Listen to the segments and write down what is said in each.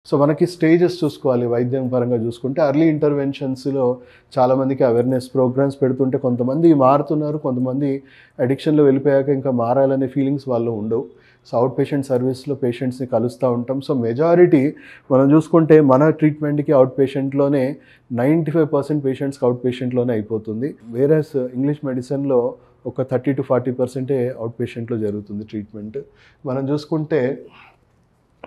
So మనకి stages చూసుకోవాలి వైద్యం పరంగా చూసుకుంటే ఎర్లీ ఇంటర్వెన్షన్స్‌లో చాలామందికి అవేర్‌నెస్ ప్రోగ్రామ్స్ పెడుతుంటే కొంతమంది మారుతున్నారు. కొంతమంది అడిక్షన్‌లో వెళ్ళిపోయాక ఇంకా మారాలనే ఫీలింగ్స్ వాళ్ళలో ఉండవు. సో అవుట్ పేషెంట్ సర్వీస్‌లో పేషెంట్స్‌ని కలుస్తూ ఉంటాం. సో మెజారిటీ మనం చూసుకుంటే మన ట్రీట్మెంట్‌కి అవుట్ పేషెంట్‌లోనే 95% పేషెంట్స్‌కి అవుట్ పేషెంట్‌లోనే అయిపోతుంది. వేరేస్ ఇంగ్లీష్ మెడిసిన్‌లో ఒక 30-40% అవుట్ పేషెంట్‌లో జరుగుతుంది ట్రీట్మెంట్. మనం చూసుకుంటే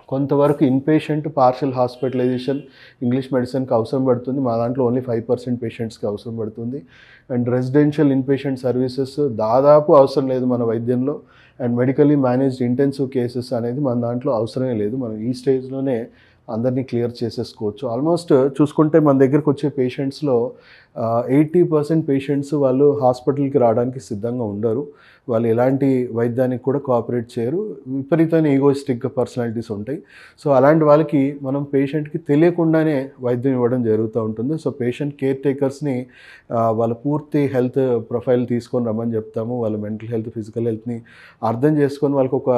కొంతవరకు ఇన్‌పేషెంట్ పార్షియల్ హాస్పిటలైజేషన్ ఇంగ్లీష్ మెడిసిన్‌కి అవసరం పడుతుంది. మా దాంట్లో ఓన్లీ 5% పేషెంట్స్‌కి అవసరం పడుతుంది. అండ్ రెసిడెన్షియల్ ఇన్‌పేషెంట్ సర్వీసెస్ దాదాపు అవసరం లేదు మన వైద్యంలో. And medically managed intensive cases అనేది మన దాంట్లో అవసరమే లేదు. మనం ఈ స్టేజ్‌లోనే అందరినీ క్లియర్ చేసేసుకోవచ్చు. ఆల్మోస్ట్ చూసుకుంటే మన దగ్గరికి వచ్చే పేషెంట్స్‌లో 80% పేషెంట్స్ వాళ్ళు హాస్పిటల్‌కి రావడానికి సిద్ధంగా ఉండరు. వాళ్ళు ఎలాంటి వైద్యానికి కూడా కోఆపరేట్ చేయరు. విపరీతమైన ఈగోయిస్టిక్ పర్సనాలిటీస్ ఉంటాయి. సో అలాంటి వాళ్ళకి మనం పేషెంట్‌కి తెలియకుండానే వైద్యం ఇవ్వడం జరుగుతూ ఉంటుంది. సో పేషెంట్ కేర్ టేకర్స్‌ని వాళ్ళ పూర్తి హెల్త్ ప్రొఫైల్ తీసుకొని రమ్మని చెప్తాము. వాళ్ళ మెంటల్ హెల్త్, ఫిజికల్ హెల్త్‌ని అర్థం చేసుకొని వాళ్ళకొక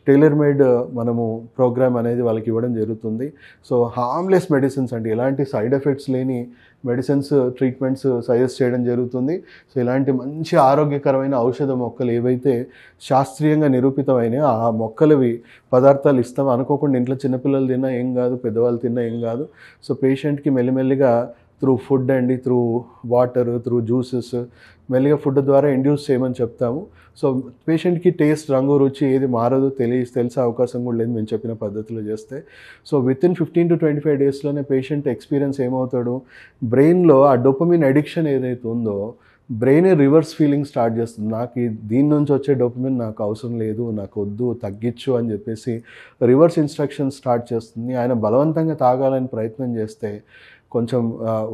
టైలర్ మేడ్ మనము ప్రోగ్రామ్ అనేది వాళ్ళకి ఇవ్వడం జరుగుతుంది. సో హార్మ్‌లెస్ మెడిసిన్స్ అండి. ఎలాంటి సైడ్ ఎఫెక్ట్స్ లేని మెడిసిన్స్, ట్రీట్మెంట్స్ సజెస్ట్ చేయడం జరుగుతుంది. సో ఇలాంటి మంచి ఆరోగ్యకరమైన ఔషధ మొక్కలు ఏవైతే శాస్త్రీయంగా నిరూపితమైనయో ఆ మొక్కలవి పదార్థాలు ఇస్తాం. అనుకోకుండా ఇంట్లో చిన్నపిల్లలు తిన్నా ఏం కాదు, పెద్దవాళ్ళు తిన్నా ఏం కాదు. సో పేషెంట్‌కి మెల్లిమెల్లిగా త్రూ ఫుడ్ అండి, త్రూ వాటర్, త్రూ జ్యూసెస్ మెల్లిగా ఫుడ్ ద్వారా ఇండ్యూస్ చేయమని చెప్తాము. సో పేషెంట్‌కి టేస్ట్, రంగు, రుచి ఏది మారదో తెలిసే అవకాశం కూడా లేదు మేము చెప్పిన పద్ధతిలో చేస్తే. సో వితిన్ 15-25 డేస్‌లోనే పేషెంట్ ఎక్స్‌పీరియన్స్ ఏమవుతాడు, బ్రెయిన్‌లో ఆ డోపమిన్ అడిక్షన్ ఏదైతే ఉందో బ్రెయినే రివర్స్ ఫీలింగ్ స్టార్ట్ చేస్తుంది. దీని నుంచి వచ్చే డోపమిన్ నాకు అవసరం లేదు, నాకు వద్దు, తగ్గించు అని చెప్పేసి రివర్స్ ఇన్‌స్ట్రక్షన్స్ స్టార్ట్ చేస్తుంది. ఆయన బలవంతంగా తాగాలని ప్రయత్నం చేస్తే కొంచెం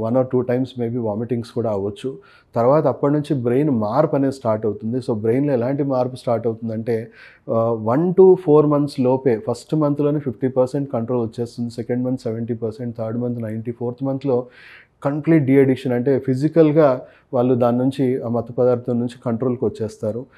1 or 2 టైమ్స్ మేబీ వామిటింగ్స్ కూడా అవ్వచ్చు. తర్వాత అప్పటి నుంచి బ్రెయిన్ మార్పు అనేది స్టార్ట్ అవుతుంది. సో బ్రెయిన్‌లో ఎలాంటి మార్పు స్టార్ట్ అవుతుందంటే 1-4 మంత్స్ లోపే ఫస్ట్ మంత్‌లోనే 50% కంట్రోల్ వచ్చేస్తుంది. Second month 70%, third month 90%, fourth మంత్‌లో కంప్లీట్ డీ అడిక్షన్ అంటే ఫిజికల్‌గా వాళ్ళు దాని నుంచి ఆ మత్తు పదార్థం నుంచి కంట్రోల్‌కి వచ్చేస్తారు.